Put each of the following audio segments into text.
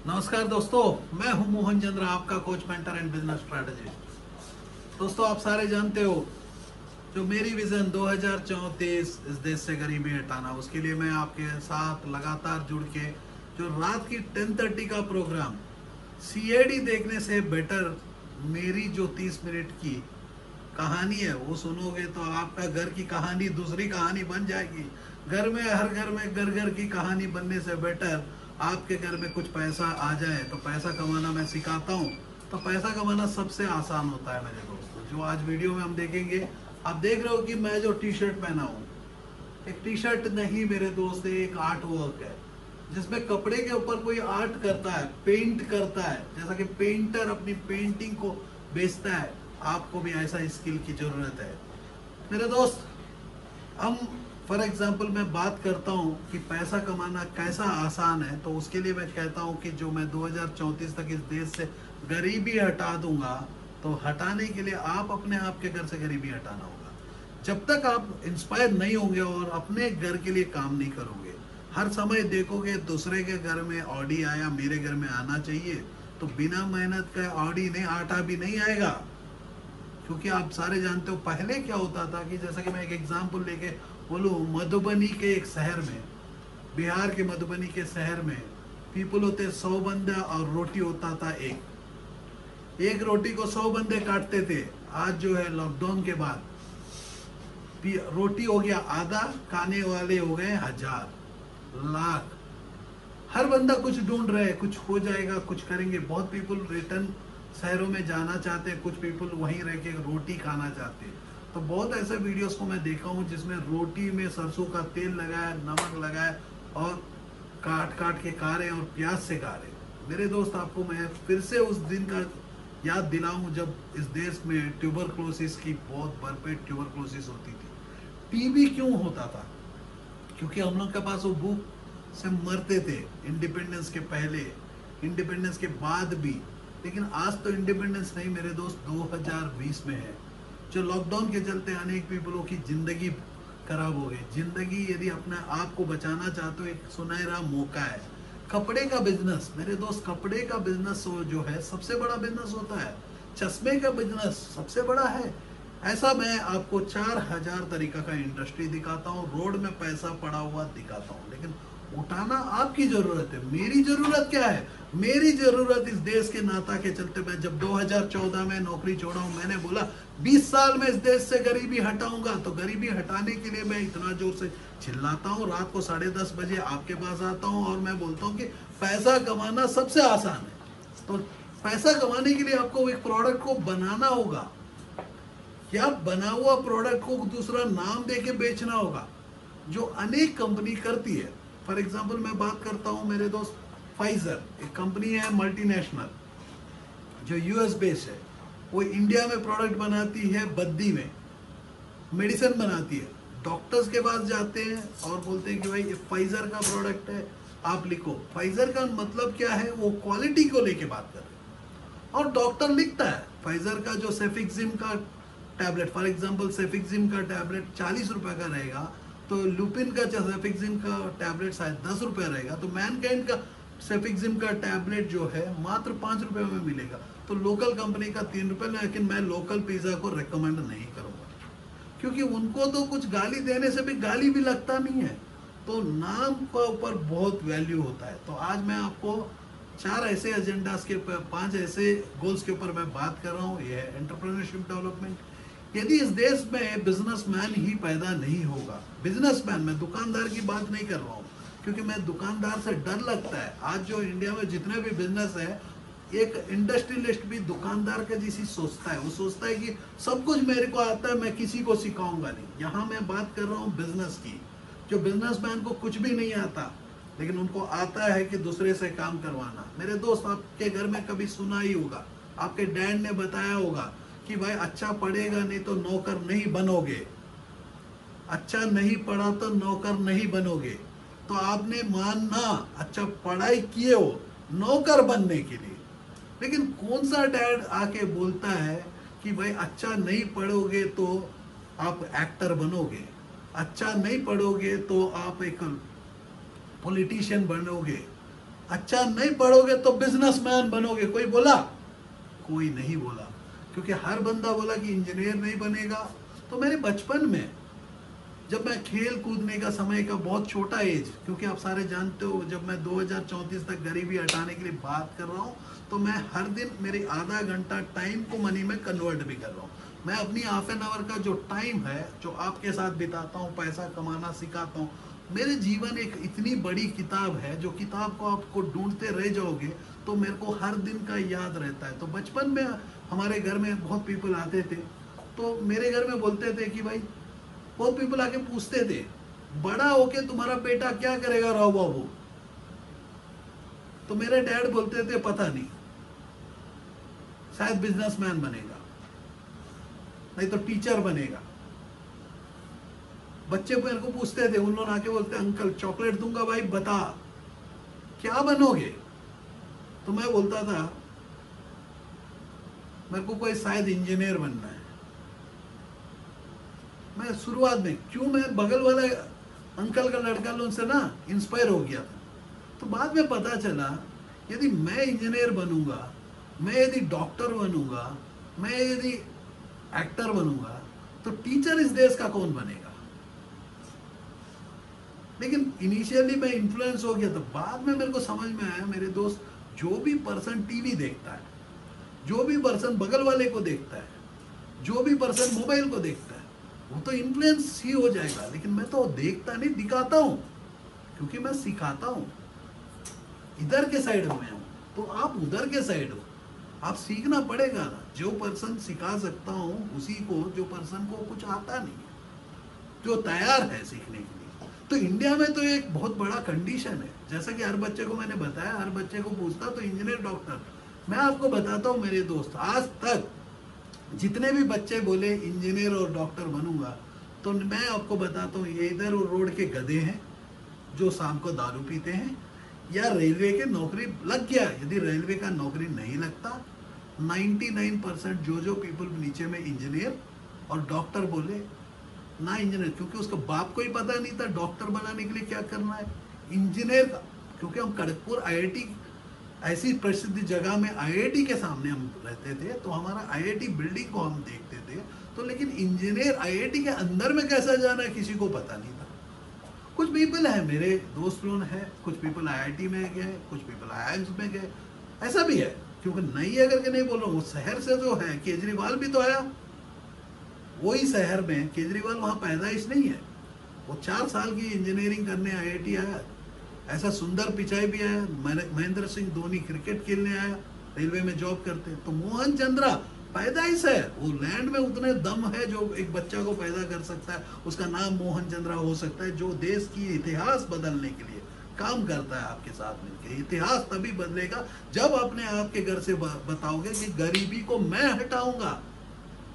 नमस्कार दोस्तों, मैं हूं मोहन चंद्र, आपका coach, mentor and business strategist. दोस्तों, आप सारे जानते हो जो मेरी विजन 2034 इस देश से गरीबी हटाना, उसके लिए मैं आपके साथ लगातार जुड़ के जो रात की 10:30 का प्रोग्राम सीएडी देखने से बेटर मेरी जो 30 मिनट की कहानी है वो सुनोगे तो आपका घर की कहानी दूसरी कहानी बन जाएगी। घर में, हर घर में घर घर की कहानी बनने से बेटर आपके घर में कुछ पैसा आ जाए तो पैसा कमाना मैं सिखाता हूँ। तो पैसा कमाना सबसे आसान होता है मेरे दोस्तों। जो आज वीडियो में हम देखेंगे, आप देख रहे हो कि मैं जो टी शर्ट पहना हूँ, एक टी शर्ट नहीं मेरे दोस्त, एक आर्ट वर्क है जिसमें कपड़े के ऊपर कोई आर्ट करता है, पेंट करता है। जैसा कि पेंटर अपनी पेंटिंग को बेचता है, आपको भी ऐसा स्किल की जरूरत है मेरे दोस्त। हम फॉर एग्जाम्पल मैं बात करता हूँ कि पैसा कमाना कैसा आसान है, तो उसके लिए मैं कहता हूँ कि जो मैं 2034 तक इस देश से गरीबी हटा दूंगा, तो हटाने के लिए आप अपने आप के घर से गरीबी हटाना होगा। जब तक आप इंस्पायर नहीं होंगे और अपने घर के लिए काम नहीं करोगे, हर समय देखोगे दूसरे के घर में ऑडी आया, मेरे घर में आना चाहिए, तो बिना मेहनत का ऑडी नहीं, आटा भी नहीं आएगा। क्योंकि आप सारे जानते हो पहले क्या होता था कि जैसा कि मैं एक एग्जांपल लेके बोलूं, मधुबनी के एक शहर में, बिहार के मधुबनी के शहर में पीपल होते 100 बंदा और रोटी होता था एक रोटी को 100 बंदे काटते थे। आज जो है लॉकडाउन के बाद रोटी हो गया आधा, खाने वाले हो गए 1000 लाख। हर बंदा कुछ ढूंढ रहे हैं, कुछ हो जाएगा, कुछ करेंगे। बहुत पीपल रिटर्न शहरों में जाना चाहते हैं, कुछ पीपल वहीं रह के रोटी खाना चाहते हैं। तो बहुत ऐसे वीडियोस को मैं देखा हूँ जिसमें रोटी में सरसों का तेल लगाया, नमक लगाया और काट काट के खा रहे हैं और प्याज से खा रहे हैं। मेरे दोस्त, आपको मैं फिर से उस दिन का याद दिलाऊं जब इस देश में ट्यूबरक्लोसिस की बहुत भरपेट ट्यूबरक्लोसिस होती थी। टीबी क्यों होता था? क्योंकि हम लोग के पास वो भूख से मरते थे, इंडिपेंडेंस के पहले, इंडिपेंडेंस के बाद भी। लेकिन आज तो इंडिपेंडेंस नहीं मेरे दोस्त, 2020 में है। जो लॉकडाउन के चलते अनेक पीपलों की जिंदगी खराब हो गई। जिंदगी यदि अपने आप को बचाना चाहते हो, एक सुनहरा मौका है। कपड़े का बिजनेस मेरे दोस्त, कपड़े का बिजनेस जो है सबसे बड़ा बिजनेस होता है। चश्मे का बिजनेस सबसे बड़ा है। ऐसा मैं आपको 4000 तरीका का इंडस्ट्री दिखाता हूँ, रोड में पैसा पड़ा हुआ दिखाता हूँ, लेकिन उठाना आपकी जरूरत है। मेरी जरूरत क्या है? मेरी जरूरत इस देश के नाता के चलते, मैं जब 2014 में नौकरी छोड़ा हूं, मैंने बोला 20 साल में इस देश से गरीबी हटाऊंगा। तो गरीबी हटाने के लिए मैं इतना जोर से चिल्लाता हूं, रात को 10:30 बजे आपके पास आता हूं और मैं बोलता हूं कि पैसा कमाना सबसे आसान है। तो पैसा कमाने के लिए आपको एक प्रोडक्ट को बनाना होगा, या बना हुआ प्रोडक्ट को दूसरा नाम देके बेचना होगा, जो अनेक कंपनी करती है। फॉर एग्जाम्पल मैं बात करता हूं मेरे दोस्त, फाइजर एक कंपनी है मल्टीनेशनल जो यूएस बेस्ड है। वो इंडिया में प्रोडक्ट बनाती है, बद्दी में मेडिसिन बनाती है। डॉक्टर्स के पास जाते हैं और बोलते हैं कि भाई ये फाइजर का प्रोडक्ट है, आप लिखो। फाइजर का मतलब क्या है? वो क्वालिटी को लेके बात कर रहे हैं और डॉक्टर लिखता है। फाइजर का जो सेफिक्सिम का टैबलेट, फॉर एग्जाम्पल सेफिक्सिम का टैबलेट 40 रुपए का रहेगा, तो लुपिन का सेफिक्सिम का टैबलेट शायद 10 रुपए रहेगा। तो मैनकाइंड का सेफिक्सिम का टैबलेट जो है मात्र 5 रुपए में मिलेगा। तो लोकल कंपनी का 3 रुपए। लेकिन मैं लोकल पिज्जा को रेकमेंड नहीं करूंगा, क्योंकि उनको तो कुछ गाली देने से भी गाली भी लगता नहीं है। तो नाम के ऊपर बहुत वैल्यू होता है। तो आज मैं आपको 4 ऐसे एजेंडास के, 5 ऐसे गोल्स के ऊपर मैं बात कर रहा हूँ। ये है एंटरप्रेन्योरशिप डेवलपमेंट। यदि इस देश में बिजनेसमैन ही पैदा नहीं होगा, बिजनेसमैन, मैं दुकानदार की बात नहीं कर रहा हूँ, क्योंकि मैं दुकानदार से डर लगता है। आज जो इंडिया में जितने भी बिजनेस है, एक इंडस्ट्रियलिस्ट भी दुकानदार का जैसी सोचता है। वो सोचता है कि सब कुछ मेरे को आता है, मैं किसी को सिखाऊंगा नहीं। यहाँ मैं बात कर रहा हूँ बिजनेस की। जो बिजनेसमैन को कुछ भी नहीं आता, लेकिन उनको आता है कि दूसरे से काम करवाना। मेरे दोस्त, आपके घर में कभी सुना ही होगा, आपके डैड ने बताया होगा कि भाई अच्छा पढ़ेगा नहीं तो नौकर नहीं बनोगे, अच्छा नहीं पढ़ा तो नौकर नहीं बनोगे। तो आपने मानना, अच्छा पढ़ाई किए हो नौकर बनने के लिए। लेकिन कौन सा डैड आके बोलता है कि भाई अच्छा नहीं पढ़ोगे तो आप एक्टर बनोगे, अच्छा नहीं पढ़ोगे तो आप एक पॉलिटिशियन बनोगे, अच्छा नहीं पढ़ोगे तो बिजनेसमैन बनोगे, कोई बोला? कोई नहीं बोला, क्योंकि हर बंदा बोला कि इंजीनियर नहीं बनेगा। तो मेरे बचपन में जब मैं खेल कूदने का समय का बहुत छोटा एज, क्योंकि आप सारे जानते हो जब मैं 2034 तक गरीबी हटाने के लिए बात कर रहा हूँ, तो मैं हर दिन मेरी आधा घंटा टाइम को मनी में कन्वर्ट भी कर रहा हूँ। मैं अपनी हाफ एन आवर का जो टाइम है जो आपके साथ बिताता हूँ, पैसा कमाना सिखाता हूँ। मेरे जीवन एक इतनी बड़ी किताब है, जो किताब को आपको ढूंढते रह जाओगे तो मेरे को हर दिन का याद रहता है। तो बचपन में हमारे घर में बहुत पीपल आते थे, तो मेरे घर में बोलते थे कि भाई, बहुत पीपल आके पूछते थे बड़ा होके तुम्हारा बेटा क्या करेगा राव बाबू? तो मेरे डैड बोलते थे पता नहीं, शायद बिजनेसमैन बनेगा, नहीं तो टीचर बनेगा। बच्चे मेरे को पूछते थे, उन लोग आके बोलते अंकल चॉकलेट दूंगा भाई, बता क्या बनोगे? तो मैं बोलता था मेरे को कोई शायद इंजीनियर बनना है। मैं शुरुआत में क्यों, मैं बगल वाले अंकल का लड़का लोगों से ना इंस्पायर हो गया था। तो बाद में पता चला यदि मैं इंजीनियर बनूंगा, मैं यदि डॉक्टर बनूंगा, मैं यदि एक्टर बनूंगा, तो टीचर इस देश का कौन बनेगा? लेकिन इनिशियली मैं इन्फ्लुएंस हो गया। तो बाद में मेरे को समझ में आया, मेरे दोस्त, जो भी पर्सन टीवी देखता है, जो भी पर्सन बगल वाले को देखता है, जो भी पर्सन मोबाइल को देखता है, वो तो इन्फ्लुएंस ही हो जाएगा। लेकिन मैं तो देखता नहीं, दिखाता हूं, क्योंकि मैं सिखाता हूं। इधर के साइड में हूं, तो आप उधर के साइड हो, आप सीखना पड़ेगा ना। जो पर्सन सिखा सकता हूं उसी को, जो पर्सन को कुछ आता नहीं है, जो तैयार है सीखने के लिए। तो इंडिया में तो एक बहुत बड़ा कंडीशन है, जैसा कि हर बच्चे को मैंने बताया, हर बच्चे को पूछता तो इंजीनियर डॉक्टर। मैं आपको बताता हूं मेरे दोस्त, आज तक जितने भी बच्चे बोले इंजीनियर और डॉक्टर बनूंगा, तो मैं आपको बताता हूँ ये इधर रोड के गधे हैं जो शाम को दारू पीते हैं, या रेलवे के नौकरी लग गया। यदि रेलवे का नौकरी नहीं लगता, 99% जो पीपल नीचे में इंजीनियर और डॉक्टर बोले ना, इंजीनियर, क्योंकि उसका बाप को ही पता नहीं था डॉक्टर बनाने के लिए क्या करना है। इंजीनियर का, क्योंकि हम खड़गपुर IIT ऐसी प्रसिद्ध जगह में IIT के सामने हम रहते थे, तो हमारा IIT बिल्डिंग को हम देखते थे। तो लेकिन इंजीनियर IIT के अंदर में कैसा जाना है किसी को पता नहीं था। कुछ पीपल है, मेरे दोस्त लोग हैं, कुछ पीपल IIT में गए, कुछ पीपल IIMS में गए, ऐसा भी है। क्योंकि नहीं है करके नहीं बोल रहा हूँ, वो शहर से जो है, केजरीवाल भी तो आया वही शहर में। केजरीवाल वहाँ पैदाइश नहीं है, वो 4 साल की इंजीनियरिंग करने IIT आया। ऐसा सुंदर पिचाई भी आया, महेंद्र सिंह धोनी क्रिकेट खेलने आया, रेलवे में जॉब करते हैं। तो मोहन चंद्रा पैदाइश है, वो लैंड में उतने दम है जो एक बच्चा को पैदा कर सकता है, उसका नाम मोहन चंद्रा हो सकता है, जो देश की इतिहास बदलने के लिए काम करता है आपके साथ मिलकर। इतिहास तभी बदलेगा जब अपने आपके घर से बताओगे कि गरीबी को मैं हटाऊंगा।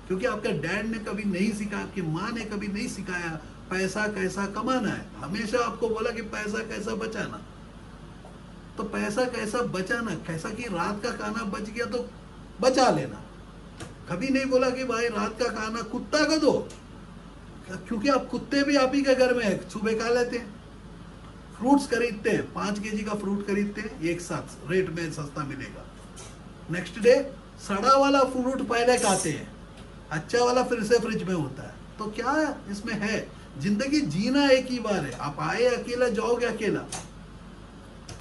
क्योंकि आपके डैड ने कभी नहीं सिखाया, आपकी माँ ने कभी नहीं सिखाया पैसा कैसा कमाना है। हमेशा आपको बोला कि पैसा कैसा बचाना, तो पैसा कैसा बचाना, कैसा कि रात का खाना बच गया तो बचा लेना। कभी नहीं बोला कि भाई रात का खाना कुत्ता को दो, क्योंकि आप कुत्ते भी आप ही के घर में है, सुबह खा लेते हैं। फ्रूट्स खरीदते हैं, 5 kg का फ्रूट खरीदते हैं, एक साथ रेट में सस्ता मिलेगा। नेक्स्ट डे सड़ा वाला फ्रूट पहले खाते हैं, अच्छा वाला फिर से फ्रिज में होता है। तो क्या इसमें है, जिंदगी जीना एक ही बार है। आप आए अकेला, जाओगे अकेला,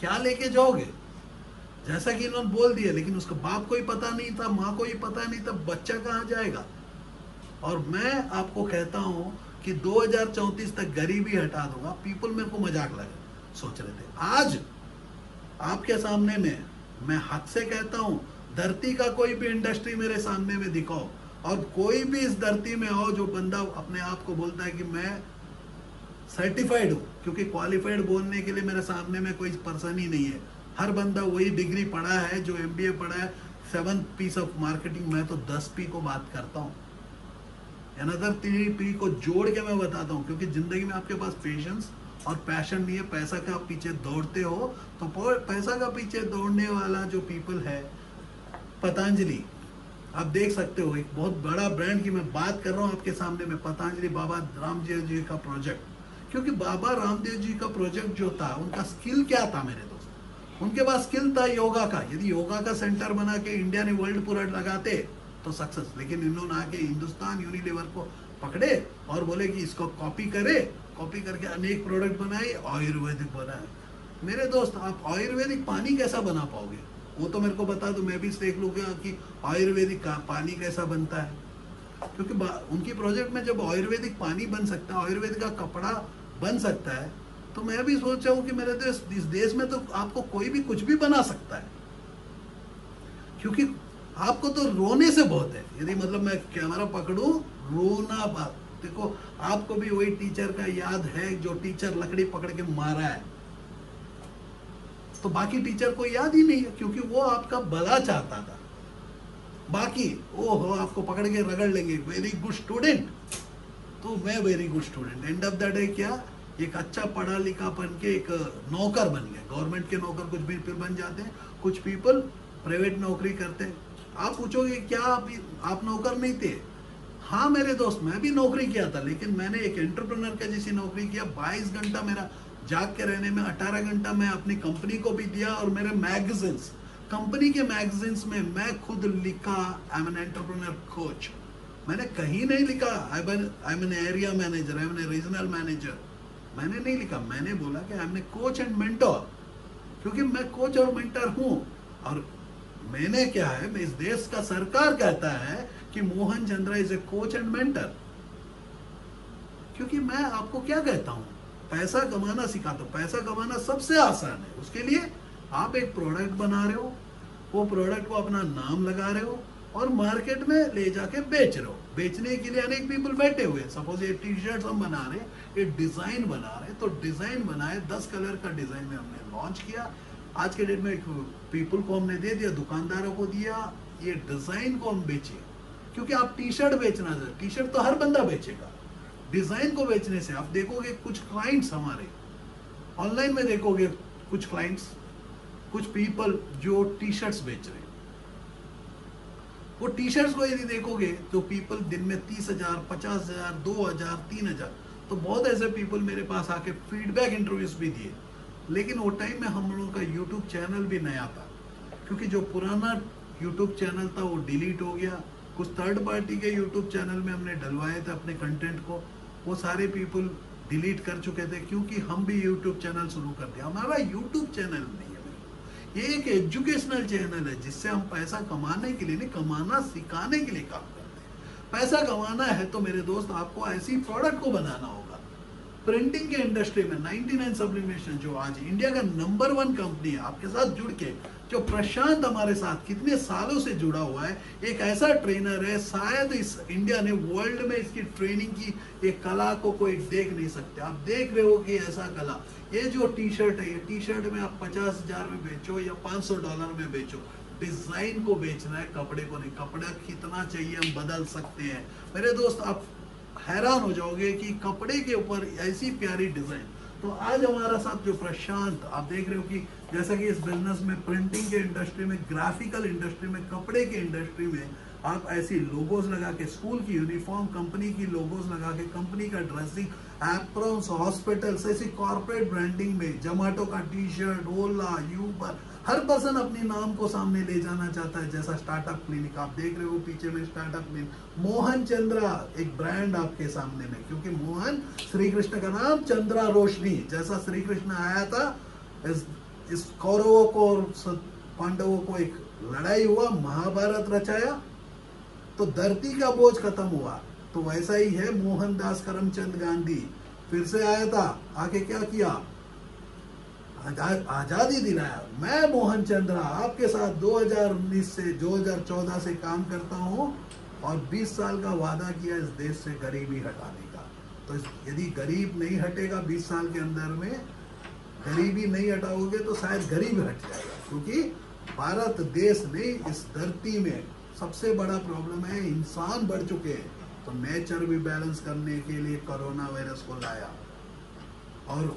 क्या लेके जाओगे? जैसा कि इन्होंने बोल दिया, लेकिन उसका बाप को ही पता नहीं था, माँ को ही पता नहीं था, बच्चा कहाँ जाएगा? और मैं आपको कहता हूँ कि 2034 तक गरीबी हटा दूंगा। पीपल मेरे को मजाक लगे सोच रहे थे। आज आपके सामने में मैं हक से कहता हूँ, धरती का कोई भी इंडस्ट्री मेरे सामने में दिखाओ, और कोई भी इस धरती में हो जो बंदा अपने आप को बोलता है कि मैं सर्टिफाइड हूँ, क्योंकि क्वालिफाइड बोलने के लिए मेरे सामने में कोई पर्सन ही नहीं है। हर बंदा वही डिग्री पढ़ा है जो MBA पढ़ा है, 7 P's ऑफ मार्केटिंग, मैं तो 10 P को बात करता हूँ। अनदर 3 P को जोड़ के मैं बताता हूँ, क्योंकि जिंदगी में आपके पास पेशेंस और पैशन नहीं है, पैसा का पीछे दौड़ते हो। तो पैसा का पीछे दौड़ने वाला जो पीपल है, पतंजलि, आप देख सकते हो, एक बहुत बड़ा ब्रांड की मैं बात कर रहा हूँ आपके सामने में, पतंजलि बाबा रामदेव जी का प्रोजेक्ट। क्योंकि बाबा रामदेव जी का प्रोजेक्ट जो था, उनका स्किल क्या था मेरे दोस्त? उनके पास स्किल था योगा का। यदि योगा का सेंटर बना के इंडिया ने वर्ल्ड पूरा लगाते तो सक्सेस, लेकिन इन्होंने आके हिंदुस्तान यूनिलीवर को पकड़े और बोले कि इसको कॉपी करे, कॉपी करके अनेक प्रोडक्ट बनाए, आयुर्वेदिक बनाए। मेरे दोस्त, आप आयुर्वेदिक पानी कैसा बना पाओगे? वो तो मेरे को बता दो, मैं भी देख लूँगा कि आयुर्वेदिक का पानी कैसा बनता है। क्योंकि उनकी प्रोजेक्ट में जब आयुर्वेदिक पानी बन सकता है, आयुर्वेदिक का कपड़ा बन सकता है, तो मैं भी सोच रहा हूँ कि मेरे देश, इस देश में तो आपको कोई भी कुछ भी बना सकता है। क्योंकि आपको तो रोने से बहुत है। यदि मतलब मैं कैमरा पकड़ूं, रोना बात। देखो, आपको भी वही टीचर का याद है जो टीचर लकड़ी पकड़ के मारा है, तो बाकी टीचर को याद ही नहीं है, क्योंकि वो आपका भला चाहता था। बाकी ओहो आपको पकड़ के रगड़ लेंगे, वेरी गुड स्टूडेंट, तो मैं very good student. End of the day क्या, एक अच्छा पढ़ा लिखा बन के एक नौकर बन गया। गवर्नमेंट के नौकर कुछ भी बन जाते हैं, कुछ पीपल प्राइवेट नौकरी करते हैं। आप पूछोगे क्या आप नौकर नहीं थे? हाँ मेरे दोस्त, मैं भी नौकरी किया था, लेकिन मैंने एक एंटरप्रेन्योर का जैसी नौकरी किया। 22 घंटा मेरा जाग के रहने में, 18 घंटा मैं अपनी कंपनी को भी दिया। और मेरे मैगजीन्स, कंपनी के मैगजीन्स में मैं खुद लिखा, I am an entrepreneur coach. मैंने कहीं नहीं लिखा I am an area manager, I am an regional manager. मैंने नहीं लिखा, मैंने बोला कि I am a coach and mentor, क्योंकि मैं कोच और मेंटर हूं। और मैंने क्या है, मैं इस देश का सरकार कहता है कि Mohan Chandra is a coach and mentor. क्योंकि मैं आपको क्या कहता हूं, पैसा कमाना सिखाता हूं। पैसा कमाना सबसे आसान है। उसके लिए आप एक प्रोडक्ट बना रहे हो, वो प्रोडक्ट को अपना नाम लगा रहे हो और मार्केट में ले जाके बेच रहे हो। बेचने के लिए अनेक पीपल बैठे हुए हैं। सपोज ये टी शर्ट हम बना रहे हैं, ये डिजाइन बना रहे हैं, तो डिजाइन बनाए, 10 कलर का डिजाइन में हमने लॉन्च किया। आज के डेट में पीपल को हमने दे दिया, दुकानदारों को दिया, ये डिजाइन को हम बेचे। क्योंकि आप टी शर्ट बेचना है, टी शर्ट तो हर बंदा बेचेगा। डिजाइन को बेचने से आप देखोगे कुछ क्लाइंट्स हमारे ऑनलाइन में, देखोगे कुछ क्लाइंट्स, कुछ पीपल जो टी शर्ट्स बेच रहे हैं। वो टी शर्ट्स को यदि देखोगे तो पीपल दिन में 30,000, 50,000, 2,000, 3,000, तो बहुत ऐसे पीपल मेरे पास आके फीडबैक इंटरव्यूज भी दिए। लेकिन वो टाइम में हम लोगों का यूट्यूब चैनल भी नया था, क्योंकि जो पुराना यूट्यूब चैनल था वो डिलीट हो गया। कुछ थर्ड पार्टी के यूट्यूब चैनल में हमने डलवाए थे अपने कंटेंट को, वो सारे पीपल डिलीट कर चुके थे, क्योंकि हम भी यूट्यूब चैनल शुरू कर दिया। हमारा यूट्यूब चैनल नहीं है, ये एक एजुकेशनल चैनल है, जिससे हम पैसा कमाने के लिए नहीं, कमाना सिखाने के लिए काम करते हैं। पैसा कमाना है तो मेरे दोस्त आपको ऐसी प्रोडक्ट को बनाना होगा। प्रिंटिंग के इंडस्ट्री में 99 सब्लिमेशन जो आज इंडिया का नंबर 1 कंपनी है, आपके साथ जुड़ के, जो प्रशांत हमारे साथ कितने सालों से जुड़ा हुआ है, एक ऐसा ट्रेनर है, शायद इस इंडिया ने वर्ल्ड में इसकी ट्रेनिंग की एक कला को कोई देख नहीं सकते। आप देख रहे हो कि ऐसा कला, ये जो टी शर्ट है, ये टी शर्ट में आप 50,000 में बेचो या $500 में बेचो, डिजाइन को बेचना है, कपड़े को नहीं। कपड़ा कितना चाहिए हम बदल सकते हैं। मेरे दोस्त, आप हैरान हो जाओगे कि कपड़े के ऊपर ऐसी प्यारी डिजाइन। तो आज हमारा साथ जो प्रशांत, आप देख रहे हो कि जैसा कि इस बिजनेस में, प्रिंटिंग के इंडस्ट्री में, ग्राफिकल इंडस्ट्री में, कपड़े के इंडस्ट्री में आप ऐसी लोगोस लगा के, स्कूल की यूनिफॉर्म, कंपनी की लोगोस लगा के, कंपनी का ड्रेसिंग, एप्रॉन्स, हॉस्पिटल्स, ऐसी कॉर्पोरेट ब्रांडिंग में, जोमेटो का टी शर्ट, ओला, यूबर, हर पर्सन अपने नाम को सामने ले जाना चाहता है। जैसा स्टार्टअप क्लिनिक, आप देख रहे हो पीछे में स्टार्टअप क्लिनिक, मोहन चंद्रा एक ब्रांड आपके सामने में, क्योंकि मोहन श्री कृष्ण का नाम, चंद्रा रोशनी। जैसा श्री कृष्ण आया था, इस कौरवों को और पांडवों को एक लड़ाई हुआ, महाभारत रचाया, तो धरती का बोझ खत्म हुआ। तो वैसा ही है मोहनदास करमचंद गांधी, फिर से आया था, आके क्या किया, आजादी दिलाया। मैं मोहन चंद्रा आपके साथ 2019 से 2014 से काम करता हूं और 20 साल का वादा किया इस देश से गरीबी हटाने का। तो यदि गरीब नहीं हटेगा 20 साल के अंदर में, गरीबी नहीं हटाओगे तो शायद गरीब हट जाएगा। क्योंकि भारत देश ने इस धरती में सबसे बड़ा प्रॉब्लम है, इंसान बढ़ चुके हैं। तो नेचर भी बैलेंस करने के लिए कोरोना वायरस को लाया। और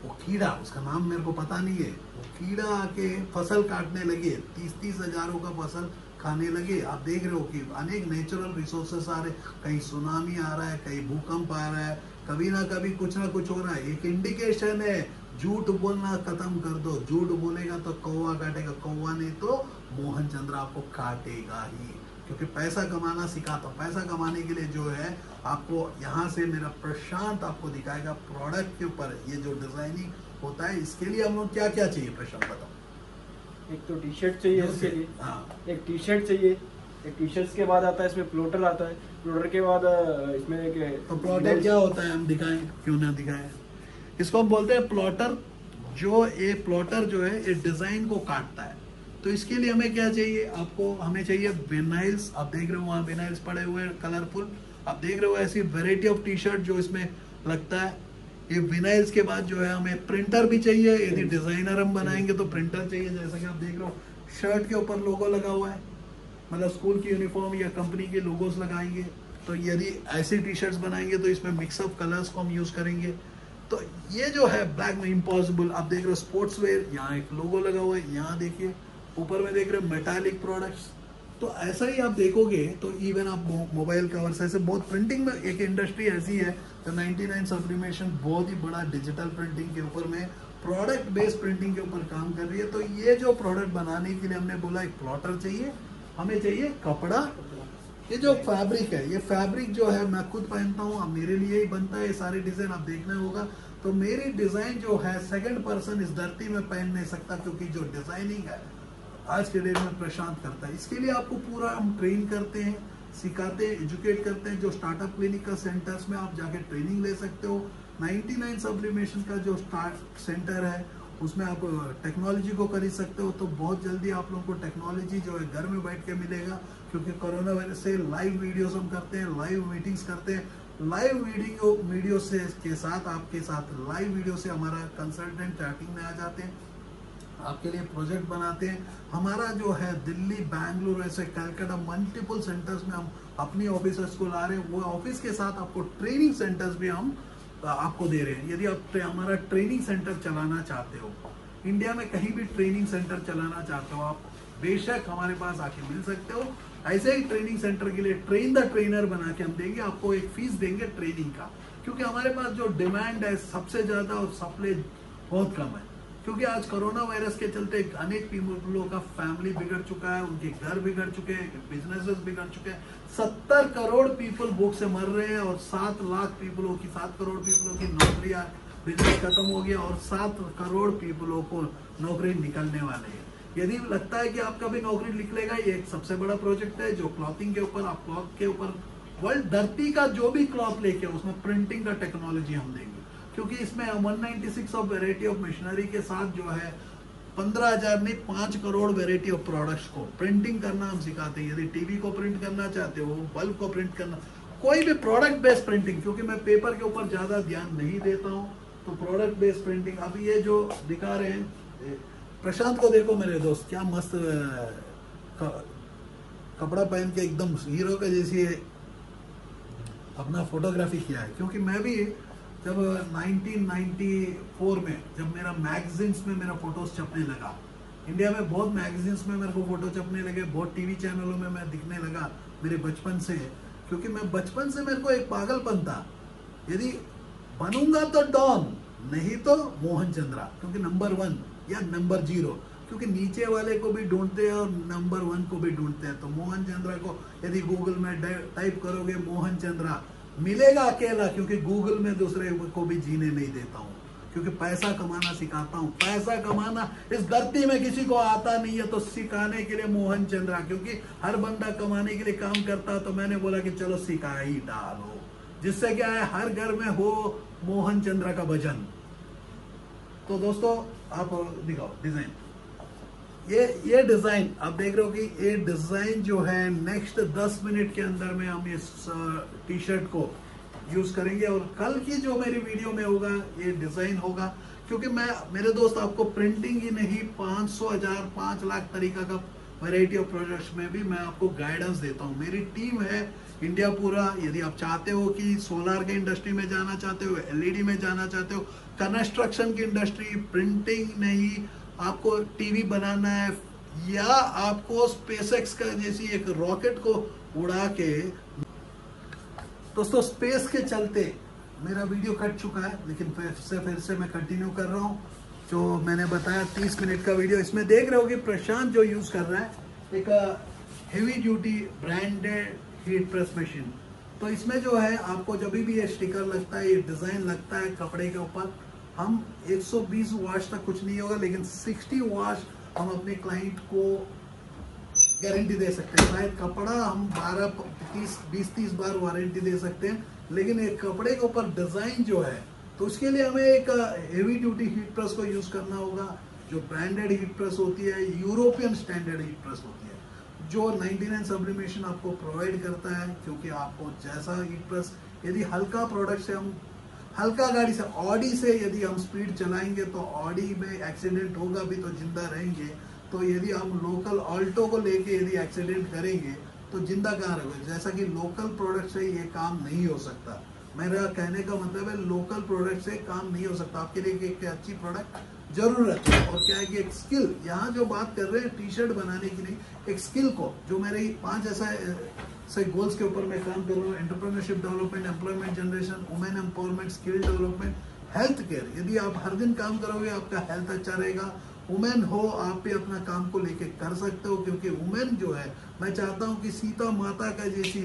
वो कीड़ा, उसका नाम मेरे को पता नहीं है, वो कीड़ा आके फसल काटने लगे, 30-30 हजारों का फसल खाने लगे। आप देख रहे हो कि अनेक नेचुरल रिसोर्सेस आ रहे, कहीं सुनामी आ रहा है, कहीं भूकंप आ रहा है, कभी ना कभी कुछ ना कुछ हो रहा है, एक इंडिकेशन है। झूठ बोलना खत्म कर दो, झूठ बोलेगा तो कौवा काटेगा, कौवा नहीं तो मोहन चंद्र आपको काटेगा ही। क्योंकि पैसा कमाना सिखाता हूँ, पैसा कमाने के लिए जो है आपको यहाँ से मेरा प्रशांत आपको दिखाएगा प्रोडक्ट के ऊपर ये जो डिजाइनिंग होता है। इसके लिए हम लोग क्या क्या चाहिए प्रशांत बताओ। एक तो टी शर्ट चाहिए इसके लिए, हाँ, एक टी शर्ट चाहिए, एक टी शर्ट के बाद आता है इसमें प्लोटर आता है, प्लोटर के बाद इसमें एक तो प्लॉटर क्या होता है हम दिखाएं, क्यों ना दिखाएं। इसको हम बोलते हैं प्लॉटर। जो ये प्लॉटर जो है ये डिजाइन को काटता है। तो इसके लिए हमें क्या चाहिए, आपको हमें चाहिए विनाइल्स। आप देख रहे हो वहाँ विनाइल्स पड़े हुए हैं कलरफुल, आप देख रहे हो ऐसी वेराइटी ऑफ टी शर्ट जो इसमें लगता है। ये विनाइल्स के बाद जो है हमें प्रिंटर भी चाहिए, यदि डिजाइनर हम बनाएंगे तो प्रिंटर चाहिए। जैसा कि आप देख रहे हो शर्ट के ऊपर लोगो लगा हुआ है, मतलब स्कूल की यूनिफॉर्म या कंपनी के लोगोस लगाएंगे। तो यदि ऐसी टी शर्ट्स बनाएंगे तो इसमें मिक्सअप कलर्स को हम यूज करेंगे। तो ये जो है ब्लैक में इम्पॉसिबल, आप देख रहे हो स्पोर्ट्स वेयर, यहाँ एक लोगो लगा हुआ है, यहाँ देखिए ऊपर में देख रहे हो मेटालिक प्रोडक्ट्स। तो ऐसा ही आप देखोगे तो इवन आप मोबाइल कवर्स ऐसे बहुत प्रिंटिंग में एक इंडस्ट्री ऐसी है तो 99 सब्लिमेशन बहुत ही बड़ा डिजिटल प्रिंटिंग के ऊपर में प्रोडक्ट बेस्ड प्रिंटिंग के ऊपर काम कर रही है। तो ये जो प्रोडक्ट बनाने के लिए हमने बोला एक प्लॉटर चाहिए, हमें चाहिए कपड़ा। ये जो फैब्रिक है, ये फैब्रिक जो है मैं खुद पहनता हूँ, अब मेरे लिए ही बनता है। ये सारे डिजाइन आप देखना होगा। तो मेरी डिजाइन जो है सेकंड पर्सन इस धरती में पहन नहीं सकता, क्योंकि जो डिजाइनिंग है आज के डेट में प्रशांत करता है। इसके लिए आपको पूरा हम ट्रेन करते हैं, सिखाते हैं, एजुकेट करते हैं। जो स्टार्टअप क्लिनिकल सेंटर्स में आप जाके ट्रेनिंग ले सकते हो। 99 सब्लिमेशन का जो स्टार्ट सेंटर है उसमें आप टेक्नोलॉजी को खरीद सकते हो। तो बहुत जल्दी आप लोगों को टेक्नोलॉजी जो है घर में बैठ के मिलेगा, क्योंकि कोरोना वायरस से लाइव वीडियोस हम करते हैं, लाइव मीटिंग्स करते हैं। लाइव वीडियो से के साथ आपके साथ लाइव वीडियो से हमारा कंसल्टेंट चैटिंग में आ जाते हैं, आपके लिए प्रोजेक्ट बनाते हैं। हमारा जो है दिल्ली, बैंगलोर, ऐसे कलकत्ता मल्टीपल सेंटर्स में हम अपनी ऑफिसर्स को ला रहे हैं। वो ऑफिस के साथ आपको ट्रेनिंग सेंटर्स भी हम आपको दे रहे हैं। यदि आप हमारा ट्रेनिंग सेंटर चलाना चाहते हो, इंडिया में कहीं भी ट्रेनिंग सेंटर चलाना चाहते हो, आप बेशक हमारे पास आके मिल सकते हो। ऐसे ही ट्रेनिंग सेंटर के लिए ट्रेन द ट्रेनर बना के हम देंगे, आपको एक फीस देंगे ट्रेनिंग का। क्योंकि हमारे पास जो डिमांड है सबसे ज्यादा और सप्लाई बहुत कम है। क्योंकि आज कोरोना वायरस के चलते अनेक पीपलों का फैमिली बिगड़ चुका है, उनके घर बिगड़ चुके हैं, बिजनेसेस बिगड़ चुके हैं। 70 करोड़ पीपल भूख से मर रहे हैं और 7 करोड़ पीपलों की नौकरियां, बिजनेस खत्म हो गया और 7 करोड़ पीपलों को नौकरी निकलने वाले हैं। यदि लगता है कि आपका भी नौकरी निकलेगा, ये एक सबसे बड़ा प्रोजेक्ट है जो क्लॉथिंग के ऊपर, आप क्लॉथ के ऊपर वर्ल्ड धरती का जो भी क्लॉथ लेके उसमें प्रिंटिंग का टेक्नोलॉजी हम देंगे। क्योंकि इसमें 196 ऑफ वेराइटी ऑफ मशीनरी के साथ जो है 15,000 नहीं 5 करोड़ वेराइटी ऑफ प्रोडक्ट्स को प्रिंटिंग करना हम सिखाते हैं। यदि टीवी को प्रिंट करना चाहते हो, बल्ब को प्रिंट करना, कोई भी प्रोडक्ट बेस्ड प्रिंटिंग, क्योंकि मैं पेपर के ऊपर ज्यादा ध्यान नहीं देता हूँ, तो प्रोडक्ट बेस्ड प्रिंटिंग। अभी ये जो दिखा रहे हैं प्रशांत को देखो मेरे दोस्त, क्या मस्त कपड़ा पहन के एकदम हीरो का जैसी अपना फोटोग्राफी किया है। क्योंकि मैं भी जब 1994 में जब मेरा मैगजीन्स में मेरा फोटोज छपने लगा, इंडिया में बहुत मैगजीन्स में मेरे को फोटो छपने लगे, बहुत टीवी चैनलों में मैं दिखने लगा मेरे बचपन से। क्योंकि मैं बचपन से मेरे को एक पागलपन था, यदि बनूंगा तो डॉन, नहीं तो मोहन चंद्रा, क्योंकि नंबर 1 या नंबर 0, क्योंकि नीचे वाले को भी ढूंढते हैं और नंबर 1 को भी ढूंढते हैं। तो मोहन चंद्रा को यदि गूगल में टाइप करोगे मोहन चंद्रा मिलेगा अकेला, क्योंकि गूगल में दूसरे को भी जीने नहीं देता हूँ, क्योंकि पैसा कमाना सिखाता हूँ। पैसा कमाना इस धरती में किसी को आता नहीं है, तो सिखाने के लिए मोहन चंद्रा, क्योंकि हर बंदा कमाने के लिए काम करता, तो मैंने बोला कि चलो सिखा ही डालो, जिससे क्या है हर घर में हो मोहन चंद्रा का भजन। तो दोस्तों आप दिखाओ डिजाइन, ये डिजाइन आप देख रहे हो कि ये डिजाइन जो है नेक्स्ट 10 मिनट के अंदर में हम इस टी शर्ट को यूज करेंगे। और कल की जो मेरी वीडियो में होगा ये डिजाइन होगा, क्योंकि मैं मेरे दोस्त आपको प्रिंटिंग ही नहीं 500, 1000, 5 लाख तरीका का वैरायटी ऑफ प्रोडक्ट्स में भी मैं आपको गाइडेंस देता हूँ। मेरी टीम है इंडिया पूरा। यदि आप चाहते हो कि सोलार के इंडस्ट्री में जाना चाहते हो, एलईडी में जाना चाहते हो, कंस्ट्रक्शन की इंडस्ट्री, प्रिंटिंग नहीं, आपको टीवी बनाना है, या आपको स्पेसएक्स का जैसी एक रॉकेट को उड़ा के, दोस्तों स्पेस के चलते मेरा वीडियो कट चुका है, लेकिन फिर से मैं कंटिन्यू कर रहा हूँ। जो मैंने बताया 30 मिनट का वीडियो, इसमें देख रहे हो कि प्रशांत जो यूज़ कर रहा है एक heavy duty branded heat press machine. तो इसमें जो है आपको जब भी ये स्टिकर लगता है, ये डिज़ाइन लगता है कपड़े के ऊपर, हम 120 वॉश तक कुछ नहीं होगा, लेकिन 60 वॉश हम अपने क्लाइंट को गारंटी दे सकते हैं। शायद कपड़ा हम 20-30 बार वारंटी दे सकते हैं, लेकिन एक कपड़े के ऊपर डिज़ाइन जो है, तो उसके लिए हमें एक हेवी ड्यूटी हीट प्रेस को यूज़ करना होगा, जो ब्रांडेड हीट प्रेस होती है, यूरोपियन स्टैंडर्ड हीट प्रेस होती है, जो 99 सब्लिमेशन आपको प्रोवाइड करता है। क्योंकि आपको जैसा हीट प्रेस, यदि हल्का प्रोडक्ट से हम, हल्का गाड़ी से, ऑडी से यदि हम स्पीड चलाएंगे तो ऑडी में एक्सीडेंट होगा भी तो जिंदा रहेंगे। तो यदि हम लोकल ऑल्टो को लेके यदि एक्सीडेंट करेंगे तो जिंदा कहाँ रहोगे। जैसा कि लोकल प्रोडक्ट से ये काम नहीं हो सकता। मेरा कहने का मतलब है लोकल प्रोडक्ट से काम नहीं हो सकता। आपके लिए एक अच्छी प्रोडक्ट जरूरत है। और क्या है कि एक स्किल, यहाँ जो बात कर रहे हैं टी शर्ट बनाने की नहीं, एक स्किल को, जो मेरे 5 ऐसा गोल्स के ऊपर मैं काम कर रहा हूँ, entrepreneurship development, employment generation, women empowerment, skill development, health care. यदि आप हर दिन काम करोगे आपका हेल्थ अच्छा रहेगा। वुमेन हो, आप भी अपना काम को लेके कर सकते हो, क्योंकि वुमेन जो है, मैं चाहता हूँ कि सीता माता का जैसी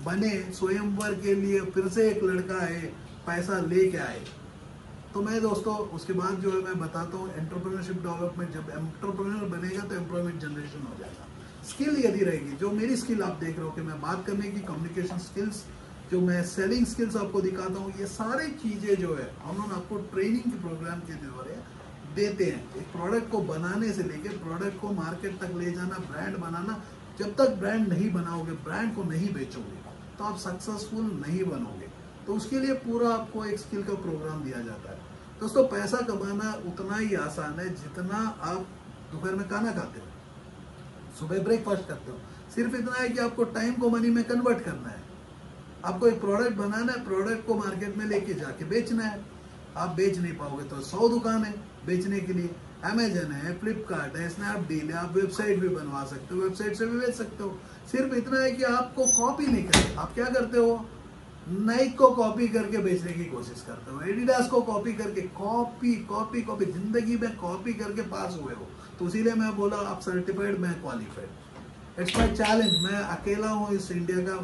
बने, स्वयंवर के लिए फिर से एक लड़का है, पैसा लेके आए। तो मैं दोस्तों उसके बाद जो है मैं बताता हूँ एंटरप्रेन्योरशिप डेवलपमेंट। जब एंटरप्रेन्योर बनेगा तो एम्प्लॉयमेंट जनरेशन हो जाएगा। स्किल यदि रहेगी, जो मेरी स्किल आप देख रहे हो कि मैं बात करने की, कम्युनिकेशन स्किल्स, जो मैं सेलिंग स्किल्स आपको दिखाता हूँ, ये सारी चीज़ें जो है हम लोग आपको ट्रेनिंग के प्रोग्राम के द्वारा देते हैं। एक प्रोडक्ट को बनाने से लेकर प्रोडक्ट को मार्केट तक ले जाना, ब्रांड बनाना। जब तक ब्रांड नहीं बनाओगे, ब्रांड को नहीं बेचोगे, तो आप सक्सेसफुल नहीं बनोगे। तो उसके लिए पूरा आपको एक स्किल का प्रोग्राम दिया जाता है। दोस्तों पैसा कमाना उतना ही आसान है जितना आप दोपहर में खाना खाते हो, सुबह ब्रेकफास्ट करते हो। सिर्फ इतना है कि आपको टाइम को मनी में कन्वर्ट करना है। आपको एक प्रोडक्ट बनाना है, प्रोडक्ट को मार्केट में लेके जाके बेचना है। आप बेच नहीं पाओगे तो 100 दुकान है बेचने के लिए, अमेजन है, फ्लिपकार्ट है, स्नैपडील है, आप वेबसाइट भी बनवा सकते हो, वेबसाइट से भी बेच सकते हो। सिर्फ इतना है कि आपको कॉपी नहीं करते। आप क्या करते हो, नाइक को कॉपी करके बेचने की कोशिश करते हो, एडिडास को कॉपी करके, कॉपी जिंदगी में कॉपी करके पास हुए हो। तो इसीलिए मैं बोला आप सर्टिफाइड, मैं क्वालिफाइड। It's my challenge. मैं अकेला हूँ इस इंडिया का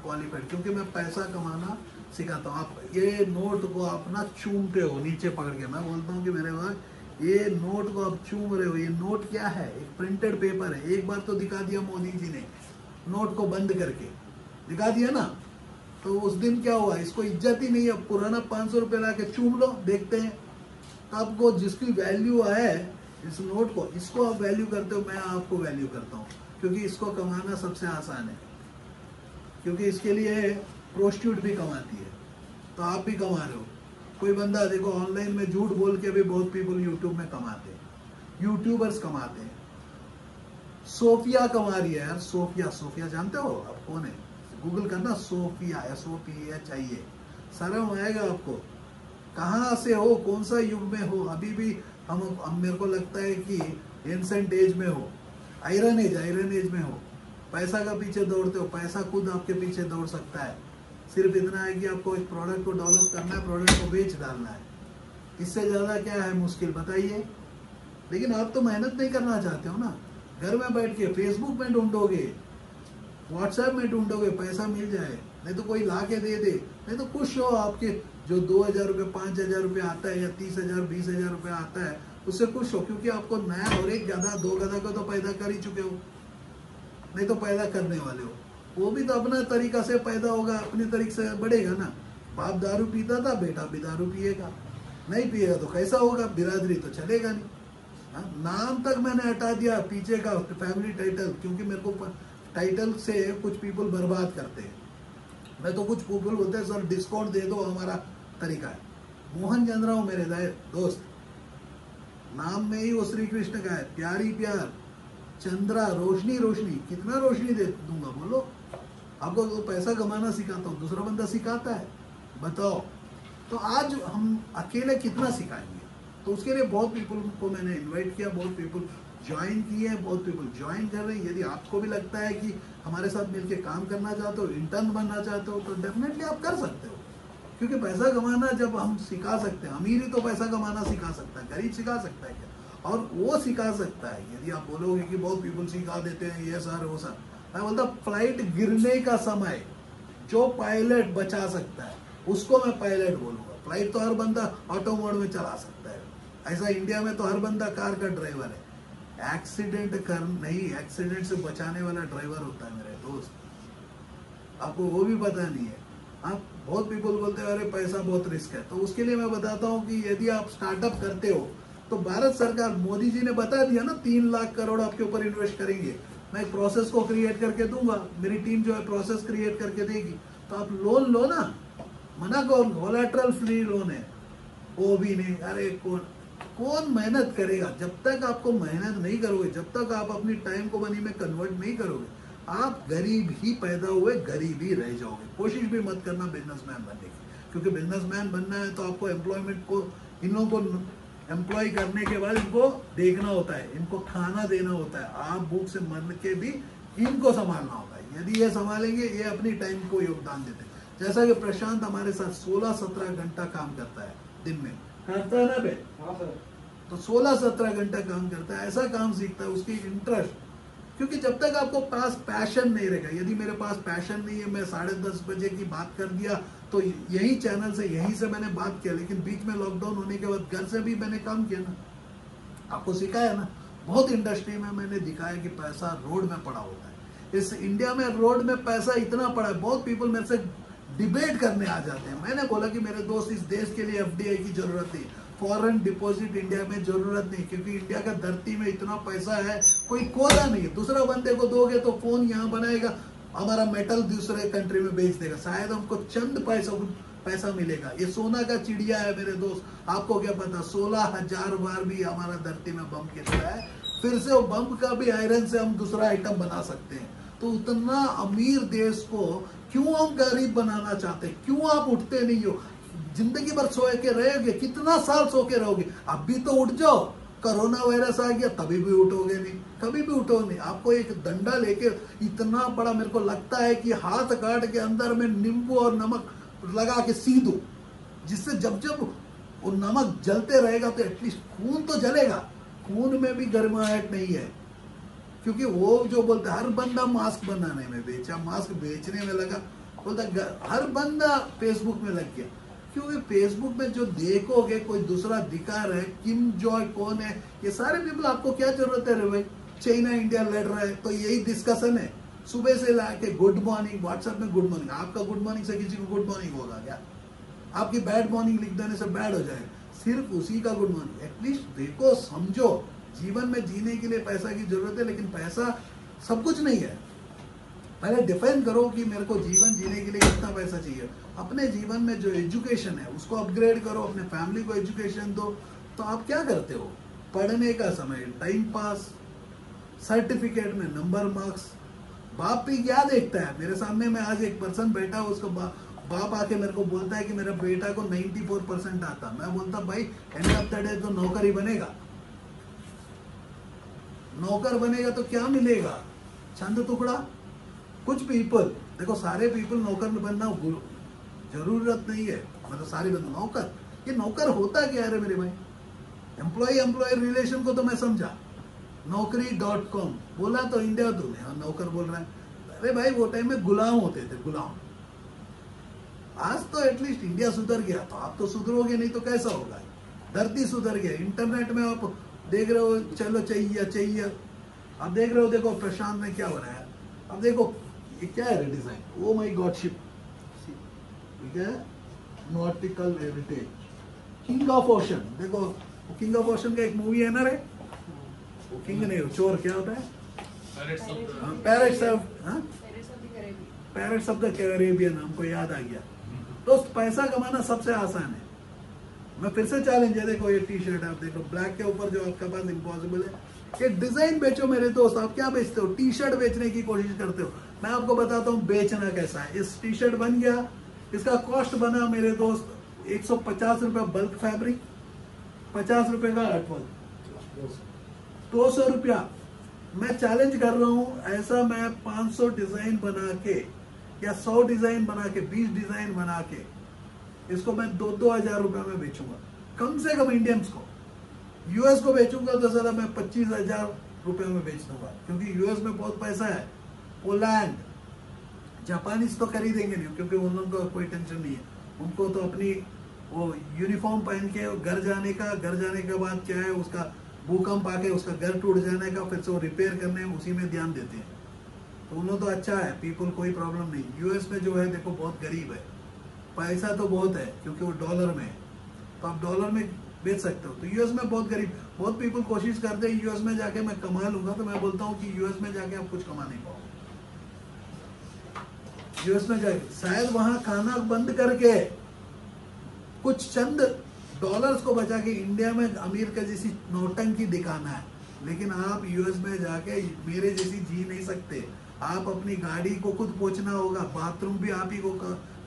क्वालिफाइड, क्योंकि मैं पैसा कमाना सिखाता हूँ। आप ये नोट को आप ना चूमते हो नीचे पकड़ के। मैं बोलता हूँ कि मेरे भाई ये नोट को आप चूम रहे हो। ये नोट क्या है, एक प्रिंटेड पेपर है। एक बार तो दिखा दिया मोदी जी ने, नोट को बंद करके दिखा दिया ना, तो उस दिन क्या हुआ, इसको इज्जत ही नहीं है। पुराना 500 रुपये ला के चूम लो, देखते हैं। आपको जिसकी वैल्यू है इस नोट को, इसको आप वैल्यू करते हो, मैं आपको वैल्यू करता हूँ, क्योंकि इसको कमाना सबसे आसान है। क्योंकि इसके लिए प्रोस्टिट्यूट भी कमाती है, तो आप भी कमा रहे हो। कोई बंदा देखो ऑनलाइन में झूठ बोल के भी बहुत पीपल यूट्यूब में कमाते हैं, यूट्यूबर्स कमाते हैं। सोफिया कमा रही है यार, सोफिया जानते हो आप कौन है? गूगल करना सोफिया, SOPHIA, शर्म आएगा आपको। कहाँ से हो, कौन सा युग में हो? अभी भी हम मेरे को लगता है कि एंसेंट एज में हो, आयरन एज में हो। पैसा का पीछे दौड़ते हो, पैसा खुद आपके पीछे दौड़ सकता है। सिर्फ इतना है कि आपको एक प्रोडक्ट को डेवलप करना है, प्रोडक्ट को बेच डालना है। इससे ज़्यादा क्या है मुश्किल, बताइए। लेकिन आप तो मेहनत नहीं करना चाहते हो ना। घर में बैठ के फेसबुक में ढूंढोगे, व्हाट्सएप में ढूंढोगे, पैसा मिल जाए, नहीं तो कोई ला के दे दे, नहीं तो खुश हो। आपके जो 2000 रुपये, 5000 रुपये आता है, या 30,000, 20,000 रुपये आता है, उससे खुश हो, क्योंकि आपको नया और एक गधा, 2 गधा को तो पैदा कर ही चुके हो, नहीं तो पैदा करने वाले हो। वो भी तो अपना तरीका से पैदा होगा, अपने तरीके से बढ़ेगा ना। बाप दारू पीता था, बेटा भी दारू पिएगा, नहीं पिएगा तो कैसा होगा, बिरादरी तो चलेगा नहीं। हाँ, नाम तक मैंने हटा दिया पीछे का, फैमिली टाइटल, क्योंकि मेरे को टाइटल से कुछ पीपल बर्बाद करते हैं। मैं तो कुछ पीपल बोलते हैं सर डिस्काउंट दे दो, हमारा तरीका है। मोहन चंद्रा हूँ मेरे दोस्त, नाम में ही वो श्री कृष्ण का है, प्यारी प्यार, चंद्रा, रोशनी, कितना रोशनी दे दूंगा बोलो। आपको तो पैसा कमाना सिखाता हूँ, दूसरा बंदा सिखाता है, बताओ। तो आज हम अकेले कितना सिखाएंगे? तो उसके लिए बहुत पीपल को मैंने इनवाइट किया, बहुत पीपल ज्वाइन किए हैं, बहुत पीपल ज्वाइन कर रहे हैं। यदि आपको भी लगता है कि हमारे साथ मिलके काम करना चाहते हो, इंटर्न बनना चाहते हो, तो डेफिनेटली आप कर सकते हो। क्योंकि पैसा कमाना जब हम सिखा सकते हैं, अमीर ही तो पैसा कमाना सिखा सकता है, गरीब सिखा सकता है क्या? और वो सिखा सकता है। यदि आप बोलोगे कि बहुत पीपल सिखा देते हैं ये सर वो सर, मैं बोलता फ्लाइट गिरने का समय जो पायलट बचा सकता है उसको मैं पायलट बोलूंगा। फ्लाइट तो हर बंदा ऑटो मोड में चला सकता है, ऐसा इंडिया में तो हर बंदा कार का ड्राइवर है। एक्सीडेंट कर नहीं, एक्सीडेंट से बचाने वाला ड्राइवर होता है मेरे दोस्त, आपको वो भी पता नहीं है। आप बहुत पीपल बोलते हैं अरे पैसा बहुत रिस्क है, तो उसके लिए मैं बताता हूँ कि यदि आप स्टार्टअप करते हो तो भारत सरकार, मोदी जी ने बता दिया ना 3 लाख करोड़ आपके ऊपर इन्वेस्ट करेंगे, मैं एक प्रोसेस को क्रिएट करके दूंगा, मेरी टीम जो है प्रोसेस क्रिएट करके देगी, तो आप लोन लो ना, मना कौन, कोलैटरल फ्री लोन है, वो भी नहीं। अरे कौन मेहनत करेगा? जब तक आपको मेहनत नहीं करोगे, जब तक आप अपनी टाइम को मनी में कन्वर्ट नहीं करोगे, आप गरीब ही पैदा हुए, गरीब ही रह जाओगे। कोशिश भी मत करना बिजनेसमैन बनने की, क्योंकि बिजनेसमैन बनना है तो आपको एम्प्लॉयमेंट को, इन लोगों को एम्प्लॉय करने के बाद इनको देखना होता है, इनको खाना देना होता है, आप भूख से मर के भी इनको संभालना होता है। यदि ये संभालेंगे, ये अपनी टाइम को योगदान देते हैं। जैसा कि प्रशांत हमारे साथ 16-17 घंटा काम करता है दिन में, करता है ना बे? हाँ सर। तो 16-17 घंटा काम करता है, ऐसा काम सीखता है, उसकी इंटरेस्ट। क्योंकि जब तक आपको पास पैशन नहीं रहेगा, यदि मेरे पास पैशन नहीं है, मैं 10:30 बजे की बात कर दिया तो यही चैनल से, यहीं से मैंने बात किया, लेकिन बीच में लॉकडाउन होने के बाद घर से भी मैंने काम किया ना, आपको सिखाया ना। बहुत इंडस्ट्री में मैंने दिखाया कि पैसा रोड में पड़ा होता है। इस इंडिया में रोड में पैसा इतना पड़ा है, बहुत पीपल मेरे से डिबेट करने आ जाते हैं। मैंने बोला कि मेरे दोस्त, इस देश के लिए FDI की जरूरत नहीं, फॉरेन डिपॉजिट इंडिया में जरूरत नहीं, क्योंकि इंडिया का धरती में इतना पैसा है, कोई खोदा नहीं है। दूसरा बंदे को दोगे तो फोन यहाँ बनाएगा, हमारा मेटल दूसरे कंट्री में बेच देगा, शायद हमको चंद पैसा मिलेगा। ये सोना का चिड़िया है मेरे दोस्त, आपको क्या पता 16,000 बार भी हमारा धरती में बम गिरता है, फिर से वो बम का भी आयरन से हम दूसरा आइटम बना सकते हैं। तो उतना अमीर देश को क्यों हम गरीब बनाना चाहते हैं? क्यों आप उठते नहीं हो? जिंदगी भर सोए के रहोगे, कितना साल सो के रहोगे? अब भी तो उठ जाओ। कोरोना वायरस आ गया तभी भी उठोगे नहीं, कभी भी उठोगे नहीं। आपको एक डंडा लेके इतना बड़ा, मेरे को लगता है कि हाथ काट के अंदर में नींबू और नमक लगा के सी दो, जिससे जब जब वो नमक जलते रहेगा तो एटलीस्ट खून तो जलेगा। खून में भी गर्माहट नहीं है, क्योंकि वो जो बोलता हर बंदा मास्क बनाने में बेचा, मास्क बेचने में लगा, बोलता हर बंदा फेसबुक में लग गया। क्योंकि फेसबुक में जो देखोगे कोई दूसरा दिखा रहा है, किम जॉय कौन है, ये सारे पीपल, आपको क्या जरूरत है रे भाई? चाइना इंडिया लड़ रहा है तो यही डिस्कशन है, सुबह से लाके गुड मॉर्निंग, व्हाट्सएप में गुड मॉर्निंग। आपका गुड मॉर्निंग से किसी को गुड मॉर्निंग होगा क्या? आपकी बैड मॉर्निंग लिख देने से बैड हो जाएगा, सिर्फ उसी का गुड मॉर्निंग। एटलीस्ट देखो, समझो, जीवन में जीने के लिए पैसा की जरूरत है, लेकिन पैसा सब कुछ नहीं है। पहले डिफाइन करो कि मेरे को जीवन जीने के लिए कितना पैसा चाहिए। अपने जीवन में जो एजुकेशन है उसको अपग्रेड करो, अपने फैमिली को एजुकेशन दो। तो आप क्या करते हो? पढ़ने का समय टाइम पास, सर्टिफिकेट में नंबर, मार्क्स। बाप भी क्या देखता है? मेरे सामने में आज एक पर्सन बैठा हो, उसको बाप आके मेरे को बोलता है कि मेरा बेटा को 94% आता। मैं बोलता भाई एंड ऑफ द डे तो नौकर ही बनेगा, नौकर बनेगा तो क्या मिलेगा? चंद टुकड़ा। कुछ पीपल, देखो सारे पीपल नौकर बनना जरूरत नहीं है, मतलब सारे बंदे नौकर। ये नौकर होता क्या है मेरे भाई? एम्प्लॉय रिलेशन को तो मैं समझा, Naukri.com बोला तो इंडिया तो नहीं, नौकर बोल रहा है। अरे भाई वो टाइम में गुलाम होते थे, गुलाम। आज तो एटलीस्ट इंडिया सुधर गया, तो आप तो सुधरोगे नहीं तो कैसा होगा? धरती सुधर गया, इंटरनेट में आप देख रहे हो, चलो चाहिए। आप देख रहे हो, देखो प्रशांत ने क्या बनाया। अब देखो ये क्या है design, oh my God, ship, ठीक है, nautical heritage, king of ocean. देखो किंग ऑफ ओशन का एक मूवी है ना रे, वो किंग नहीं, चोर क्या होता है? पैरेट्स ऑफ द कैरेबियन, हमको याद आ गया। तो पैसा कमाना सबसे आसान है। मैं फिर से चैलेंज है, देखो ये टी-शर्ट आप देखो, ब्लैक के ऊपर जो आपके पास इम्पॉसिबल है, ये डिजाइन बेचो मेरे दोस्त। आप क्या बेचते हो? टी-शर्ट बेचने की कोशिश करते हो। मैं आपको बताता हूँ बेचना कैसा है। इस टी-शर्ट बन गया, इसका कॉस्ट बना मेरे दोस्त 150 रुपया बल्क फैब्रिक, 50 रुपए का आर्टवर्क, 200 रुपया। मैं चैलेंज कर रहा हूँ, ऐसा मैं 500 डिजाइन बना के या 100 डिजाइन बना के, 20 डिजाइन बना के इसको मैं 2,000 रुपए में बेचूंगा, कम से कम इंडियंस को। यूएस को बेचूंगा तो ज्यादा मैं 25,000 रुपए में बेच दूंगा, क्योंकि यूएस में बहुत पैसा है। पोलैंड, जापानीज तो खरीदेंगे नहीं, क्योंकि उन लोगों को कोई टेंशन नहीं है, उनको तो अपनी वो यूनिफॉर्म पहन के घर जाने के बाद क्या है, उसका भूकंप आके उसका घर टूट जाने का, फिर से वो रिपेयर करने उसी में ध्यान देते हैं, तो उन्होंने तो अच्छा है, पीपल कोई प्रॉब्लम नहीं। यूएस में जो है देखो बहुत गरीब है, पैसा तो बहुत है क्योंकि वो डॉलर में है, तो आप डॉलर में बेच सकते हो। तो यूएस में बहुत गरीब, बहुत पीपल कोशिश करते हैं यूएस में जाके मैं कमा लूंगा, तो मैं बोलता हूँ कि यूएस में जाके आप कुछ कमा नहीं पाओगे। यूएस में जाके शायद वहां खाना बंद करके कुछ चंद डॉलर्स को बचा के इंडिया में अमेरिका जैसी नौटंकी दिखाना है, लेकिन आप यूएस में जाके मेरे जैसी जी नहीं सकते। आप अपनी गाड़ी को खुद पोंछना होगा, बाथरूम भी आप ही को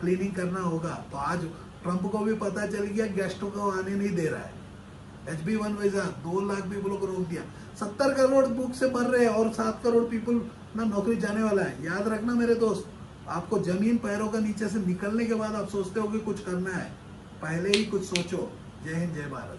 क्लीनिंग करना होगा। तो आज ट्रंप को भी पता चल गया गेस्टों को आने नहीं दे रहा है। HB1 वीजा 2 लाख पीपलों को रोक दिया, 70 करोड़ भूख से मर रहे हैं और 7 करोड़ पीपल ना नौकरी जाने वाला है। याद रखना मेरे दोस्त, आपको जमीन पैरों का नीचे से निकलने के बाद आप सोचते हो कि कुछ करना है, पहले ही कुछ सोचो। जय हिंद, जय Bharat.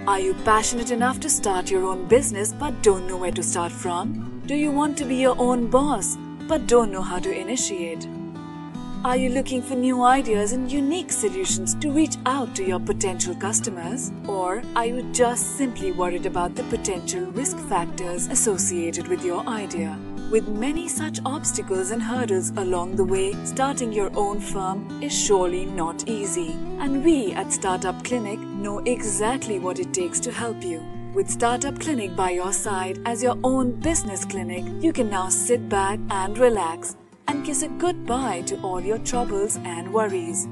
Are you passionate enough to start your own business but don't know where to start from? Do you want to be your own boss but don't know how to initiate? Are you looking for new ideas and unique solutions to reach out to your potential customers? Or are you just simply worried about the potential risk factors associated with your idea? With many such obstacles and hurdles along the way, starting your own firm is surely not easy. And we at Startup Clinic know exactly what it takes to help you. With Startup Clinic by your side as your own business clinic, you can now sit back and relax and kiss a goodbye to all your troubles and worries.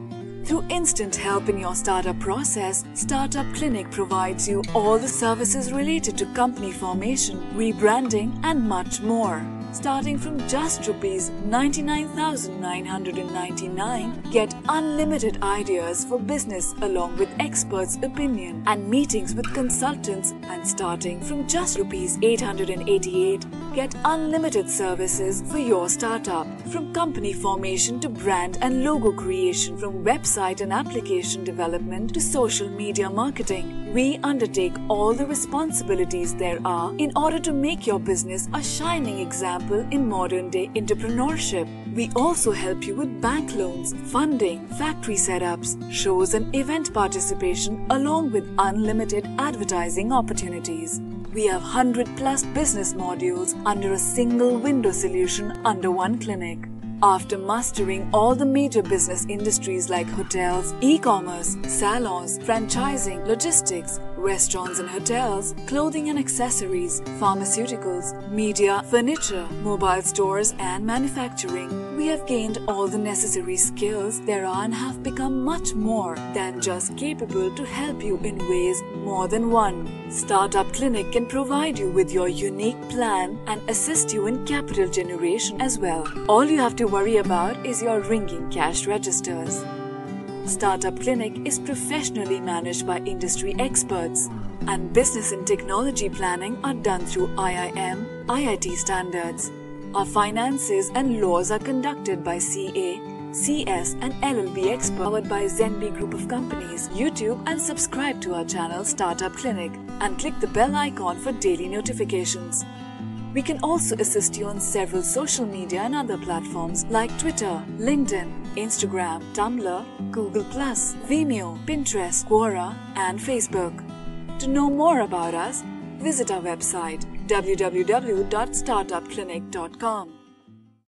Through instant help in your startup process, Startup Clinic provides you all the services related to company formation, rebranding and much more. Starting from just Rs 99,999, get unlimited ideas for business along with experts' opinion and meetings with consultants, and starting from just Rs 888, get unlimited services for your startup. From company formation to brand and logo creation, from website and application development to social media marketing, we undertake all the responsibilities there are in order to make your business a shining example in modern-day entrepreneurship. We also help you with bank loans, funding, factory setups, shows and event participation along with unlimited advertising opportunities. We have 100+ business modules under a single window solution under one clinic. After mastering all the major business industries like hotels, e-commerce, salons, franchising, logistics, restaurants and hotels, clothing and accessories, pharmaceuticals, media, furniture, mobile stores and manufacturing, we have gained all the necessary skills there are and have become much more than just capable to help you in ways more than one. Startup Clinic can provide you with your unique plan and assist you in capital generation as well. All you have to worry about is your ringing cash registers. Startup Clinic is professionally managed by industry experts, and business and technology planning are done through IIM, IIT standards. Our finances and laws are conducted by CA, CS and LLB experts, powered by Zenbi Group of Companies. YouTube and subscribe to our channel Startup Clinic and click the bell icon for daily notifications. We can also assist you on several social media and other platforms like Twitter, LinkedIn, Instagram, Tumblr, Google+, Vimeo, Pinterest, Quora and Facebook. To know more about us, visit our website www.startupclinic.com.